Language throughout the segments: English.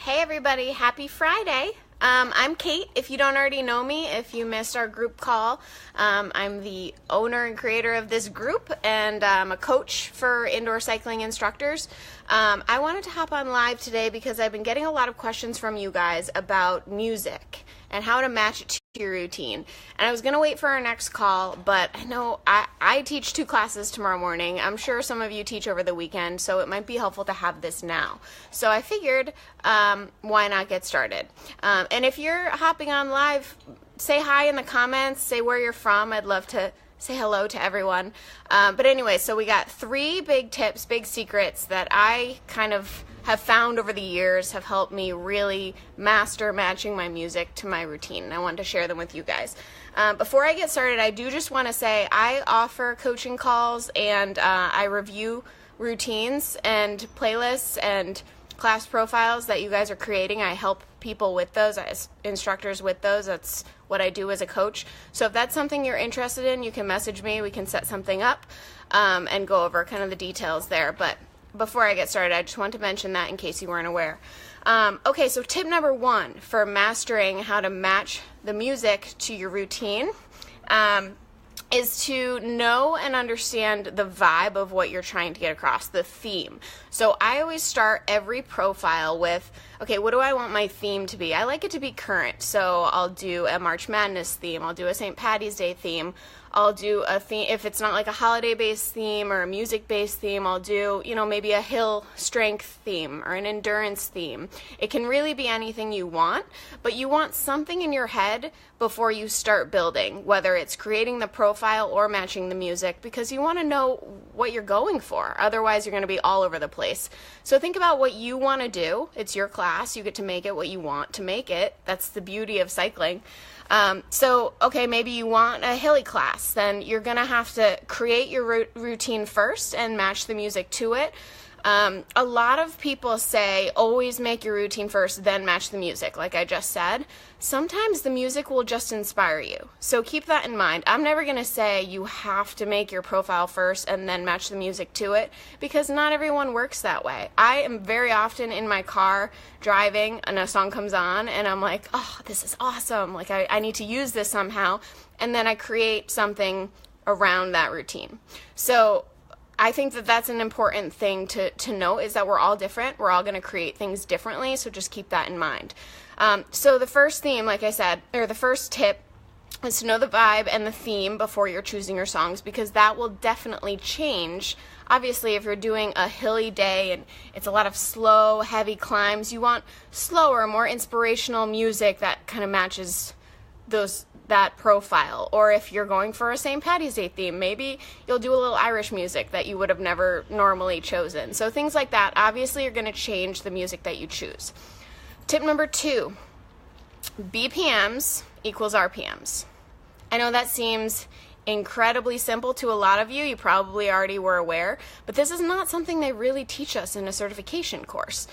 Hey everybody, happy Friday. I'm Kate, if you don't already know me, if you missed our group call. I'm the owner and creator of this group, and I'm a coach for indoor cycling instructors. I wanted to hop on live today because I've been getting a lot of questions from you guys about music and how to match it to your routine. And I was going to wait for our next call, but I know I teach 2 classes tomorrow morning. I'm sure some of you teach over the weekend, so it might be helpful to have this now. So I figured, why not get started? And if you're hopping on live, say hi in the comments, say where you're from. I'd love to say hello to everyone. But anyway, so we got 3 big tips, big secrets that I kind of have found over the years have helped me really master matching my music to my routine. And I wanted to share them with you guys. Before I get started, I do just want to say I offer coaching calls and I review routines and playlists and class profiles that you guys are creating. I help people with those, instructors with those. That's what I do as a coach. So if that's something you're interested in, you can message me. We can set something up and go over kind of the details there. But before I get started, I just want to mention that in case you weren't aware. Okay, so tip number 1 for mastering how to match the music to your routine is to know and understand the vibe of what you're trying to get across, the theme. So I always start every profile with, okay, what do I want my theme to be? I like it to be current, so I'll do a March Madness theme, I'll do a St. Patty's Day theme, I'll do a theme, if it's not like a holiday-based theme or a music-based theme, I'll do, maybe a hill strength theme or an endurance theme. It can really be anything you want, but you want something in your head before you start building, whether it's creating the profile or matching the music, because you want to know what you're going for. Otherwise, you're going to be all over the place. So think about what you want to do. It's your class. You get to make it what you want to make it. That's the beauty of cycling. Okay, maybe you want a hilly class, then you're going to have to create your routine first and match the music to it. A lot of people say always make your routine first, then match the music, like I just said. Sometimes the music will just inspire you. So keep that in mind. I'm never going to say you have to make your profile first and then match the music to it, because not everyone works that way. I am very often in my car driving and a song comes on and I'm like, oh, this is awesome. Like I need to use this somehow. And then I create something around that routine. So I think that that's an important thing to note, is that we're all different. We're all going to create things differently, so just keep that in mind. So the first theme, like I said, or the first tip is to know the vibe and the theme before you're choosing your songs, because that will definitely change. Obviously, if you're doing a hilly day and it's a lot of slow, heavy climbs, you want slower, more inspirational music that kind of matches that profile. Or if you're going for a St. Patty's Day theme, maybe you'll do a little Irish music that you would have never normally chosen. So things like that, obviously, are going to change the music that you choose. Tip number 2, BPMs equals RPMs. I know that seems incredibly simple to a lot of you. You probably already were aware, but this is not something they really teach us in a certification course.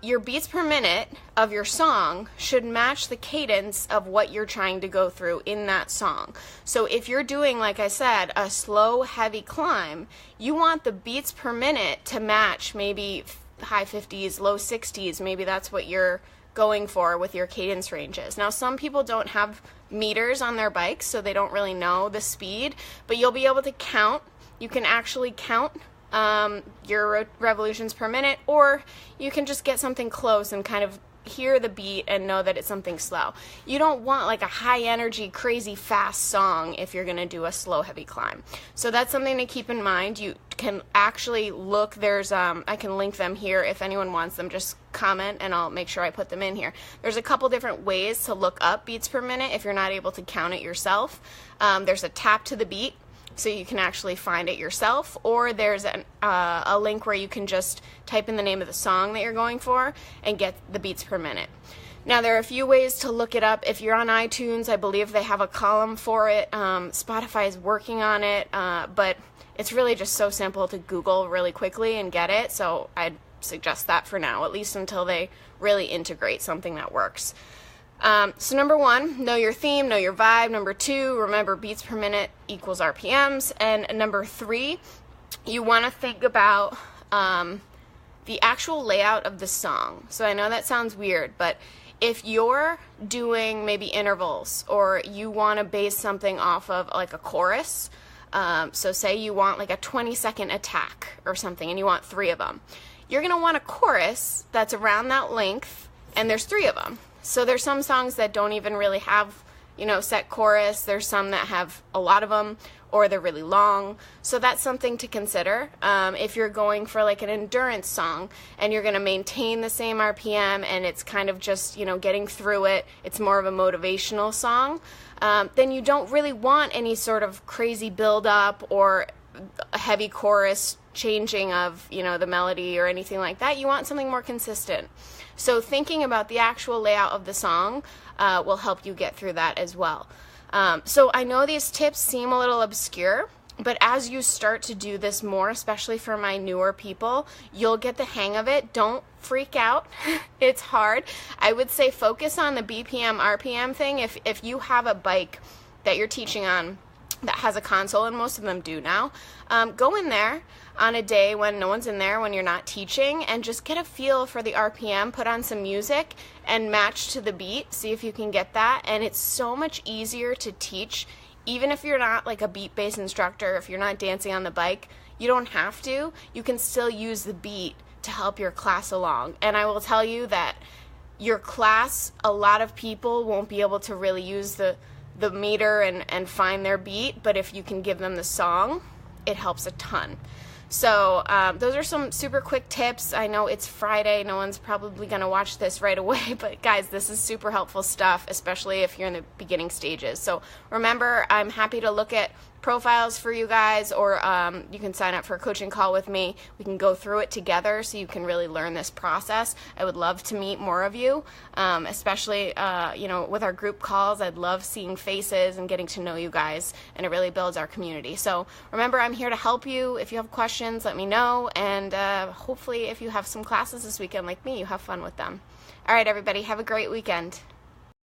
Your beats per minute of your song should match the cadence of what you're trying to go through in that song. So if you're doing, like I said, a slow, heavy climb, you want the beats per minute to match maybe high 50s, low 60s. Maybe that's what you're going for with your cadence ranges. Now, some people don't have meters on their bikes, so they don't really know the speed, but you'll be able to count. You can actually count your revolutions per minute, or you can just get something close and kind of hear the beat and know that it's something slow. You don't want like a high energy, crazy fast song if you're going to do a slow, heavy climb. So that's something to keep in mind. You can actually look, I can link them here if anyone wants them. Just comment and I'll make sure I put them in here. There's a couple different ways to look up beats per minute if you're not able to count it yourself. There's a tap to the beat, so you can actually find it yourself, or there's a link where you can just type in the name of the song that you're going for and get the beats per minute. Now, there are a few ways to look it up. If you're on iTunes, I believe they have a column for it. Spotify is working on it, but it's really just so simple to Google really quickly and get it, so I'd suggest that for now, at least until they really integrate something that works. So number 1, know your theme, know your vibe. Number 2, remember beats per minute equals RPMs. And number 3, you want to think about the actual layout of the song. So I know that sounds weird, but if you're doing maybe intervals, or you want to base something off of like a chorus, so say you want like a 20-second attack or something, and you want 3 of them, you're going to want a chorus that's around that length, and there's 3 of them. So there's some songs that don't even really have, set chorus. There's some that have a lot of them, or they're really long. So that's something to consider. If you're going for like an endurance song and you're going to maintain the same RPM, and it's kind of just, getting through it, it's more of a motivational song, then you don't really want any sort of crazy build up or a heavy chorus changing of, the melody or anything like that. You want something more consistent. So thinking about the actual layout of the song will help you get through that as well. So I know these tips seem a little obscure, but as you start to do this more, especially for my newer people, you'll get the hang of it. Don't freak out. It's hard. I would say focus on the BPM, RPM thing. If you have a bike that you're teaching on that has a console, and most of them do now, go in there on a day when no one's in there, when you're not teaching, and just get a feel for the RPM, put on some music and match to the beat, see if you can get that. And it's so much easier to teach, even if you're not like a beat-based instructor, if you're not dancing on the bike, you don't have to. You can still use the beat to help your class along. And I will tell you that your class, a lot of people won't be able to really use the meter and find their beat, but if you can give them the song, it helps a ton. So those are some super quick tips. I know it's Friday, no one's probably going to watch this right away, but guys, this is super helpful stuff, especially if you're in the beginning stages. So remember, I'm happy to look at profiles for you guys, or you can sign up for a coaching call with me. We can go through it together so you can really learn this process. I would love to meet more of you, especially with our group calls. I'd love seeing faces and getting to know you guys, and it really builds our community. So remember, I'm here to help you. If you have questions, let me know, and hopefully if you have some classes this weekend like me, you have fun with them. All right, everybody, have a great weekend.